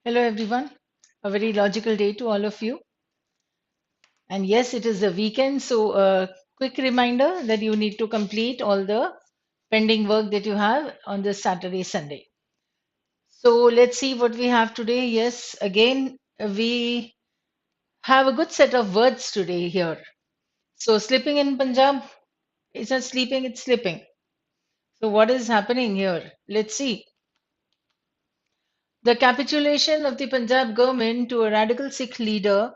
Hello, everyone. A very logical day to all of you. And yes, it is the weekend, so a quick reminder that you need to complete all the pending work that you have on this Saturday, Sunday. So let's see what we have today. Yes, again, we have a good set of words today here. So sleeping in Punjab, it's not sleeping, it's slipping. So what is happening here? Let's see. The capitulation of the Punjab government to a radical Sikh leader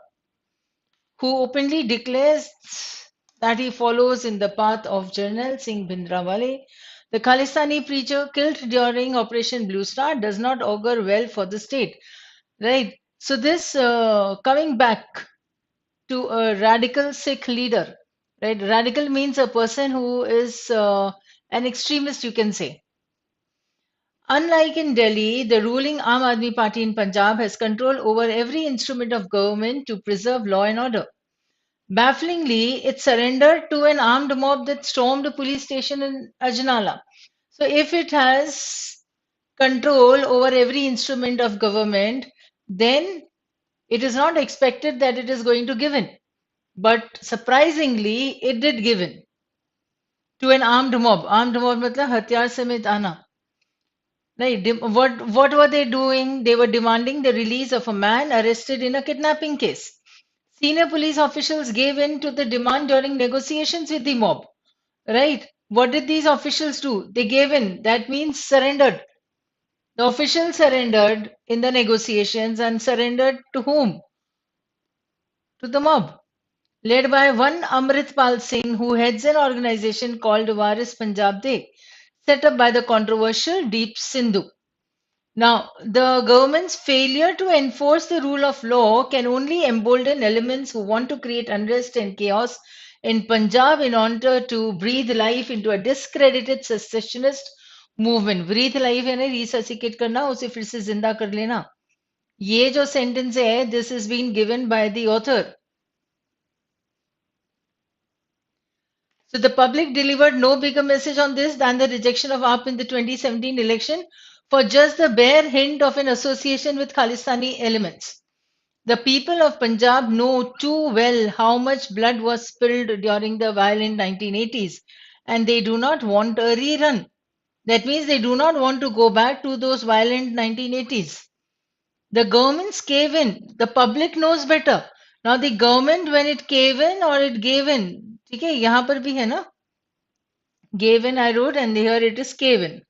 who openly declares that he follows in the path of Jarnail Singh Bhindranwale, the Khalistani preacher killed during Operation Blue Star, does not augur well for the state. Right. So this coming back to a radical Sikh leader. Right. Radical means a person who is an extremist, you can say. Unlike in Delhi, the ruling Aam Aadmi Party in Punjab has control over every instrument of government to preserve law and order. Bafflingly, it surrendered to an armed mob that stormed a police station in Ajnala. So, if it has control over every instrument of government, then it is not expected that it is going to give in. But surprisingly, it did give in to an armed mob. Armed mob matlab hatyar samit aana. Right. What were they doing? They were demanding the release of a man arrested in a kidnapping case. Senior police officials gave in to the demand during negotiations with the mob. Right. What did these officials do? They gave in. That means surrendered. The officials surrendered in the negotiations and surrendered to whom? To the mob. Led by one Amrit Pal Singh, who heads an organization called Waris Punjab De, set up by the controversial Deep Sindhu. Now, the government's failure to enforce the rule of law can only embolden elements who want to create unrest and chaos in Punjab in order to breathe life into a discredited secessionist movement. Breathe life यानी resuscitate करना, उसे फिर से जिंदा कर लेना. ये जो sentence है, this is being given by the author. So the public delivered no bigger message on this than the rejection of AAP in the 2017 election for just the bare hint of an association with Khalistani elements. The people of Punjab know too well how much blood was spilled during the violent 1980s, and they do not want a rerun. That means they do not want to go back to those violent 1980s. The governments cave in. The public knows better. Now the government, when it cave in or it gave in, ठीक है यहाँ पर भी है ना gave in I wrote and here it is cave in.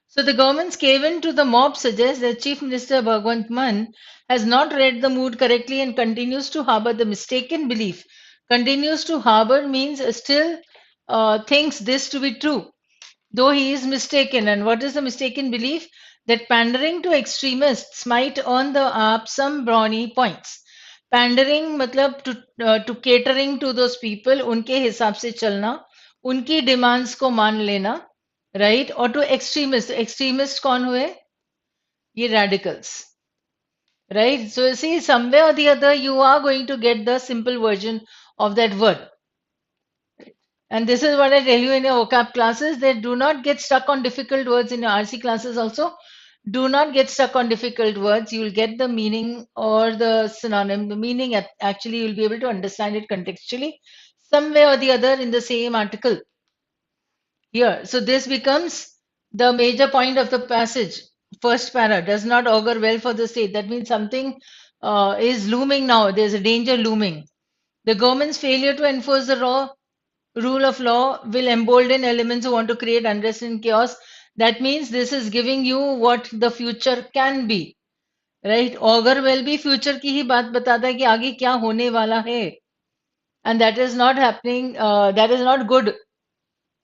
So the government's cave in to the mob suggests that Chief Minister Bhagwant Mann has not read the mood correctly and continues to harbor the mistaken belief. Continues to harbor means still thinks this to be true, though he is mistaken. And what is the mistaken belief? That pandering to extremists might earn the AAP some brownie points. Pandering matlab to catering to those people, उनके हिसाब से चलना, उनकी demands को मान लेना, right? Or to extremists. Extremists कौन हुए? ये radicals. Right? So you see, somewhere or the other, you are going to get the simple version of that word. And this is what I tell you in your vocab classes, that do not get stuck on difficult words in your RC classes also. Do not get stuck on difficult words. You will get the meaning or the synonym. The meaning, actually, you'll be able to understand it contextually somewhere or the other in the same article here. So this becomes the major point of the passage. First para does not augur well for the state. That means something is looming now. There's a danger looming. The government's failure to enforce the rule of law will embolden elements who want to create unrest and chaos. That means this is giving you what the future can be. Right? Augur will be future की ही बात बताता है कि आगे क्या होने वाला है. And that is not happening, that is not good.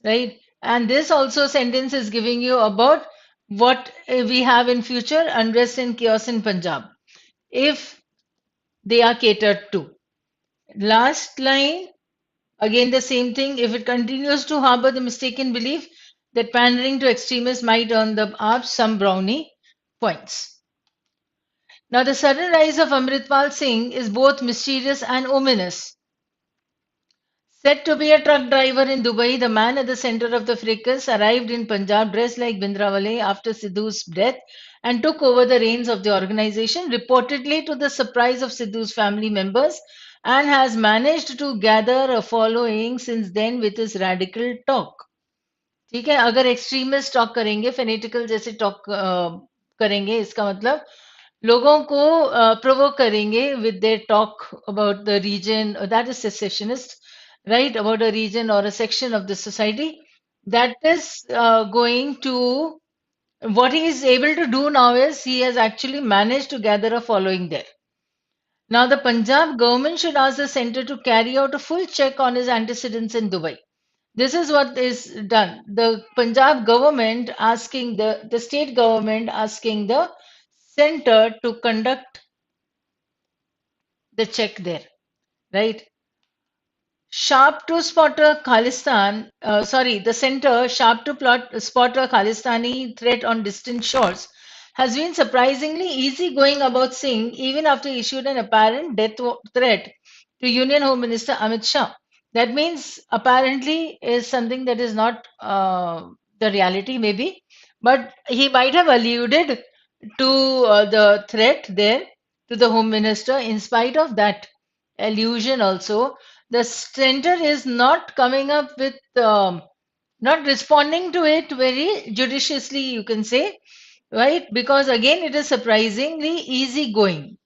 Right? And this also sentence is giving you about what we have in future, unrest and chaos in Punjab, if they are catered to. Last line, again the same thing. If it continues to harbor the mistaken belief that pandering to extremists might earn the AAP some brownie points. Now the sudden rise of Amrit Pal Singh is both mysterious and ominous. Said to be a truck driver in Dubai, the man at the center of the fracas arrived in Punjab dressed like Bindrawale after Sidhu's death and took over the reins of the organization, reportedly to the surprise of Sidhu's family members, and has managed to gather a following since then with his radical talk. ठीक है, अगर extremist talk करेंगे, फेनेटिकल जैसे talk करेंगे, इसका मतलब लोगों को प्रोवोक करेंगे with their talk about the region, that is secessionist, right? About a region or a section of the society, that is going to, what he is able to do now is he has actually managed to gather a following there. Now, the Punjab government should ask the center to carry out a full check on his antecedents in Dubai. This is what is done. The Punjab government asking the state government asking the center to conduct the check there, right? Sharp to spot a Khalistan, the center, spot a Khalistani threat on distant shores, has been surprisingly easygoing about Singh even after issued an apparent threat to Union Home Minister Amit Shah. That means apparently is something that is not the reality, maybe, but he might have alluded to the threat there to the Home Minister. In spite of that allusion, also, the center is not coming up with, not responding to it very judiciously, you can say, right? Because again, it is surprisingly easygoing.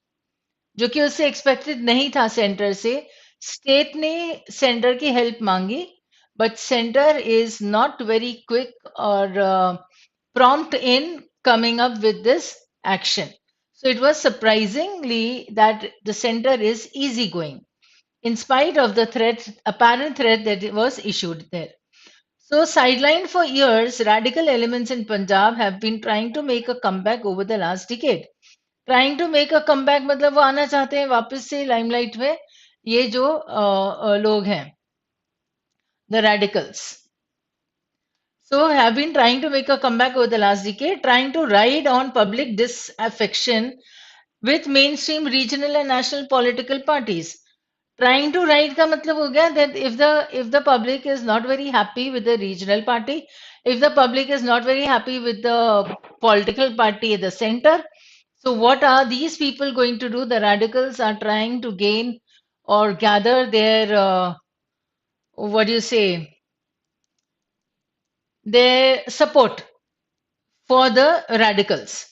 जो कि उससे expected नहीं था centre से state ने centre की help मांगी but centre is not very quick और prompt in coming up with this action. So it was surprisingly that the center is easygoing in spite of the threat, apparent threat that was issued there. So, sidelined for years, radical elements in Punjab have been trying to make a comeback over the last decade. Trying to make a comeback मतलब वो आना चाहते हैं वापस से limelight में ये जो लोग हैं the radicals so have been trying to make a comeback over the last decade, trying to ride on public disaffection with mainstream regional and national political parties. Trying to ride का मतलब हो गया that if the public is not very happy with the regional party, if the public is not very happy with the political party at the center, so what are these people going to do? The radicals are trying to gain or gather their what do you say, their support for the radicals.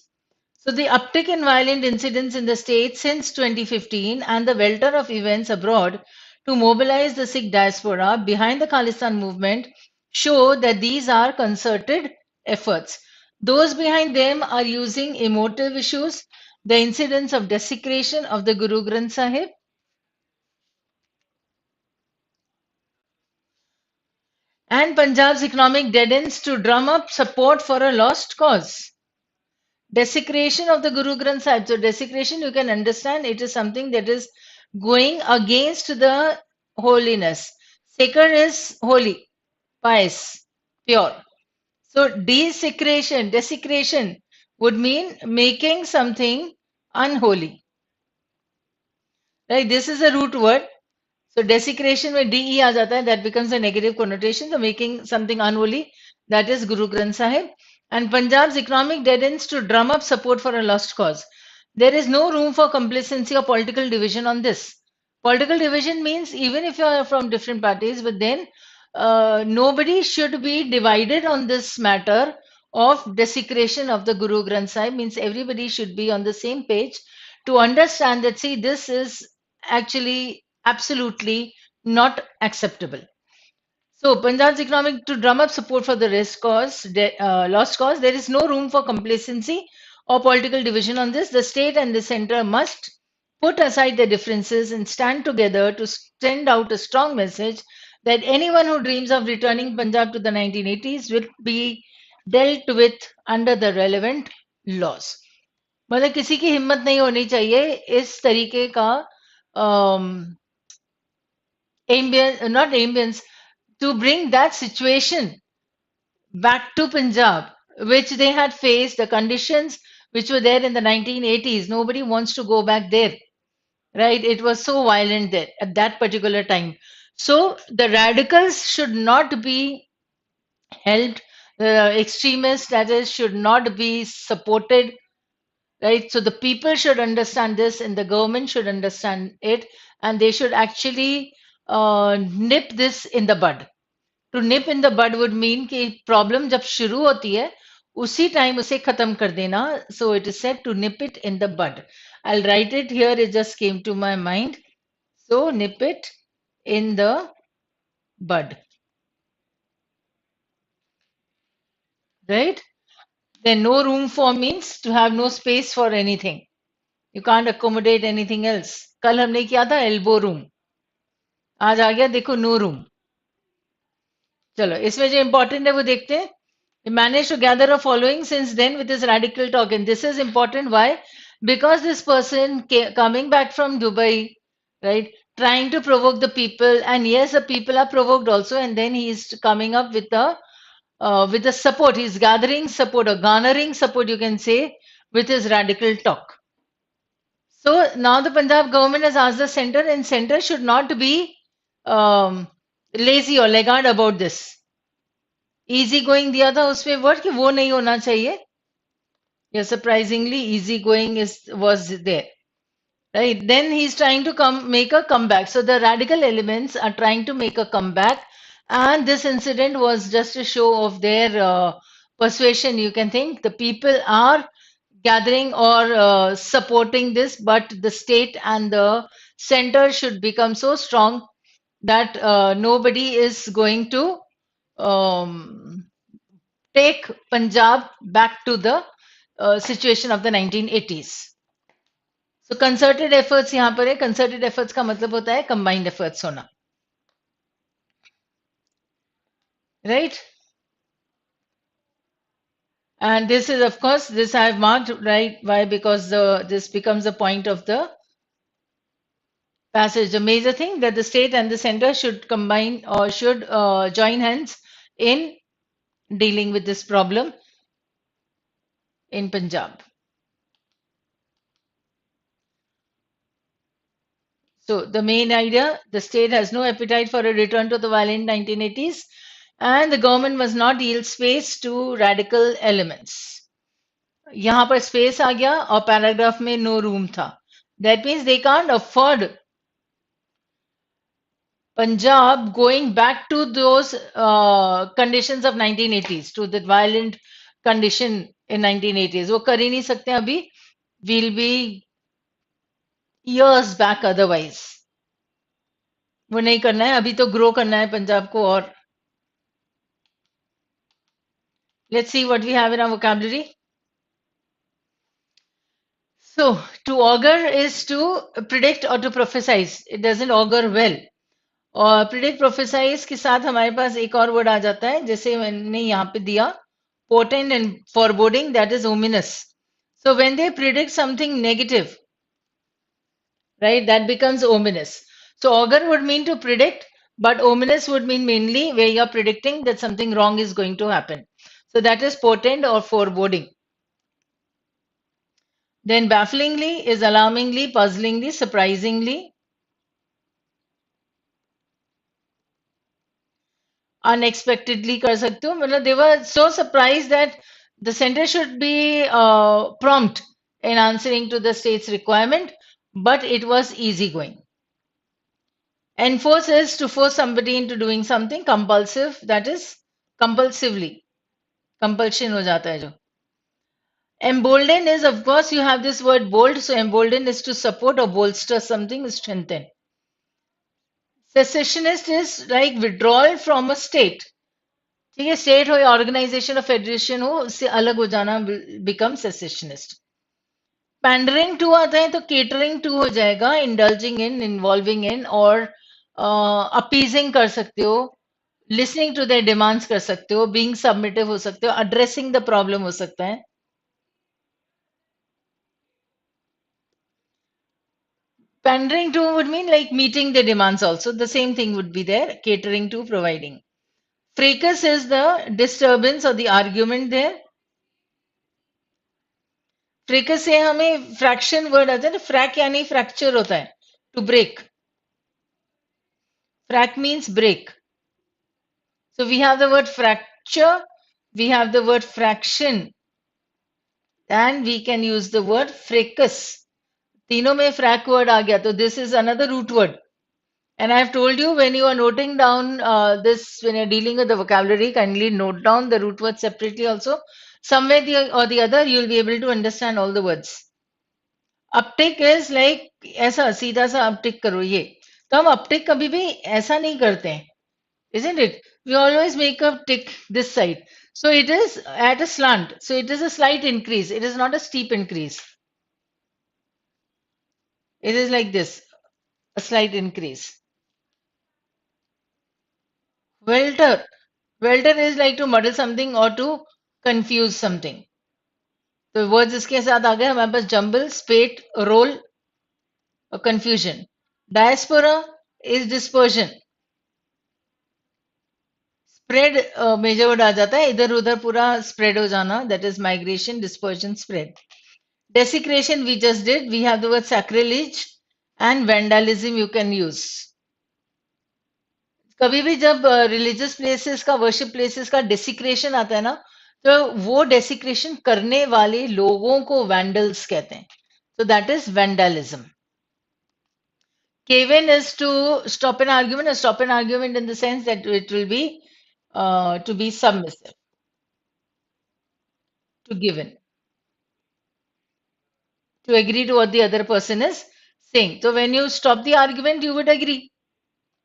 So the uptick in violent incidents in the state since 2015 and the welter of events abroad to mobilize the Sikh diaspora behind the Khalistan movement show that these are concerted efforts. Those behind them are using emotive issues, the incidents of desecration of the Guru Granth Sahib, and Punjab's economic dead ends to drum up support for a lost cause. Desecration of the Guru Granth Sahib. So, desecration, you can understand, it is something that is going against the holiness. Sacred is holy, pious, pure. So, desecration would mean making something unholy. Right? This is a root word. So desecration में DE आ जाता है, that becomes a negative connotation. So making something unholy, that is Guru Granth Sahib. And Punjab's economic dead ends to drum up support for a lost cause. There is no room for complacency or political division on this. Political division means even if you are from different parties, but then nobody should be divided on this matter of desecration of the Guru Granth Sahib. Means everybody should be on the same page to understand that, see, this is actually absolutely not acceptable. So, Punjab's economic to drum up support for the lost cause. There is no room for complacency or political division on this. The state and the center must put aside their differences and stand together to send out a strong message that anyone who dreams of returning Punjab to the 1980s will be dealt with under the relevant laws. मतलब किसी की हिम्मत नहीं होनी चाहिए इस तरीके का not ambience, to bring that situation back to Punjab, which they had faced, the conditions which were there in the 1980s. Nobody wants to go back there, right? It was so violent there at that particular time. So the radicals should not be helped, the extremists, that is, should not be supported, right? So the people should understand this, and the government should understand it, and they should actually nip this in the bud. To nip in the bud would mean कि problem जब शुरू होती है उसी time उसे खत्म कर देना. So it is said to nip it in the bud. I'll write it here, it just came to my mind. So nip it in the bud, right? Then no room for means to have no space for anything. You can't accommodate anything else. कल हमने किया था elbow room, आज आ गया देखो no room. चलो इसमें जो important है वो देखते हैं. He managed to gather a following since then with his radical talk. And this is important. Why? Because this person coming back from Dubai, right, trying to provoke the people, and yes, the people are provoked also, and then he is coming up with the support. He's gathering support or garnering support, you can say, with his radical talk. So now the Punjab government has asked the center, and center should not be um, lazy or laggard about this. Easy going दिया था उसमें word कि वो नहीं होना चाहिए. Yeah, surprisingly easygoing was there, right? Then he's trying to make a comeback. So the radical elements are trying to make a comeback, and this incident was just a show of their persuasion. You can think the people are gathering or supporting this, but the state and the center should become so strong that nobody is going to um, take Punjab back to the situation of the 1980s. So concerted efforts यहाँ पर है. Concerted efforts का मतलब होता है combined efforts होना, right? And this is, of course, this I have marked, right? Why? Because this becomes a point of the passage. The major thing that the state and the center should combine or should join hands in dealing with this problem in Punjab. So the main idea, the state has no appetite for a return to the violent 1980s, and the government must not yield space to radical elements. यहाँ पर space आ गया और paragraph में no room था. That means they can't afford Punjab going back to those conditions of 1980s, to the violent condition in 1980s. वो कर ही नहीं सकते अभी. We'll be years back otherwise. वो नहीं करना है, अभी तो grow करना है पंजाब को. और let's see what we have in our vocabulary. So, to augur is to predict or to prophesize. It doesn't augur well. और predict prophesize के साथ हमारे पास एक और word आ जाता है, जैसे मैंने यहाँ पे दिया, potent and foreboding, that is ominous. So when they predict something negative, right, that becomes ominous. So augur would mean to predict, but ominous would mean mainly where you're predicting that something wrong is going to happen. So that is potent or foreboding. Then bafflingly is alarmingly, puzzlingly, surprisingly, unexpectedly कर सकते हो. मतलब they were so surprised that the center should be prompt in answering to the state's requirement, but it was easygoing. Enforce is to force somebody into doing something. Compulsive, that is compulsively. Compulsion हो जाता है जो. Embolden is, of course, you have this word bold. So embolden is to support or bolster something, strengthen. Secessionist is like withdrawal from a state. ठीक है, state हो या organisation और federation हो, उससे अलग हो जाना बिकम सेसेशनिस्ट. पैंडरिंग टू आता है तो केटरिंग टू हो जाएगा, इंडल्जिंग इन, इन्वॉल्विंग इन, और अपीजिंग कर सकते हो, लिसनिंग टू देयर डिमांड्स कर सकते हो, बीइंग सबमिटिव हो सकते हो, एड्रेसिंग द प्रॉब्लम हो सकता है. Pandering to would mean like meeting the demands also. The same thing would be there, catering to, providing. Fracas is the disturbance or the argument there. फ्रेकस से हमें fraction word आता है ना, फ्रैक यानी fracture होता है, to break. Frac means break. So we have the word fracture, we have the word fraction, and we can use the word fracas. तीनों में फ्रैक वर्ड आ गया तो this is another root word. And I've told you when you are noting down this, when you're dealing with the vocabulary, kindly note down the root words separately also. Some way or the other, you'll be able to understand all the words. Uptick is like ऐसा सीधा सा uptick करो ये. तो हम uptick कभी भी ऐसा नहीं करते हैं, isn't it? We always make a tick this side. So it is at a slant. So it is a slight increase. It is not a steep increase. It is like this, a slight increase. Welter. Welter is like to muddle something or to confuse something. तो words इसके साथ आ गए हमारे पास jumble, spate, roll और confusion. Diaspora is dispersion. Spread major word आ जाता है, इधर उधर पूरा स्प्रेड हो जाना, that is migration, dispersion, spread. Desecration we just did. We have the word sacrilege and vandalism you can use. कभी भी जब रिलीजियस प्लेसेस का, वर्शिप प्लेसेस का डेसिक्रेशन आता है ना, तो वो डेसिक्रेशन करने वाले लोगों को वैंडल्स कहते हैं. So that is vandalism. Cave in is to stop an argument, or stop an argument in the sense that it will be to be submissive, to give in, to agree to what the other person is saying. So when you stop the argument, you would agree.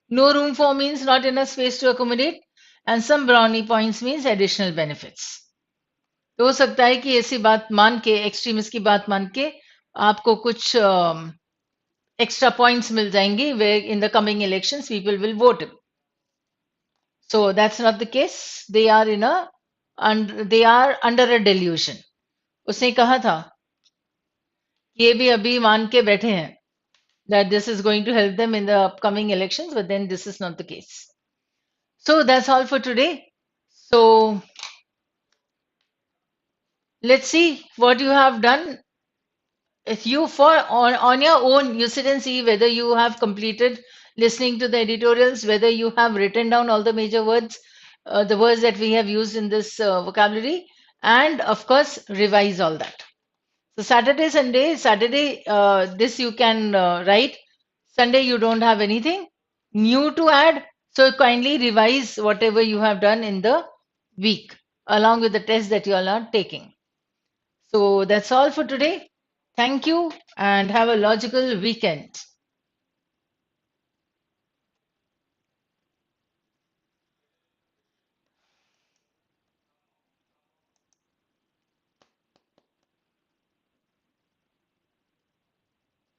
No room for means not enough space to accommodate, and some brownie points means additional benefits. तो हो सकता है कि ऐसी बात मान के, extremist की बात मान के आपको कुछ एक्स्ट्रा पॉइंट्स मिल जाएंगे where in the coming elections people will vote him. So that's not the case. They are they are under a delusion. उसने कहा था ये भी अभी मान के बैठे हैं that this is going to help them in the upcoming elections, but then this is not the case. So that's all for today. So let's see what you have done. If you on your own, you sit and see whether you have completed listening to the editorials, whether you have written down all the major words, the words that we have used in this vocabulary, and of course revise all that. So Saturday, Sunday, Saturday, this you can write. Sunday you don't have anything new to add. So kindly revise whatever you have done in the week along with the test that you all are taking. So that's all for today. Thank you and have a logical weekend.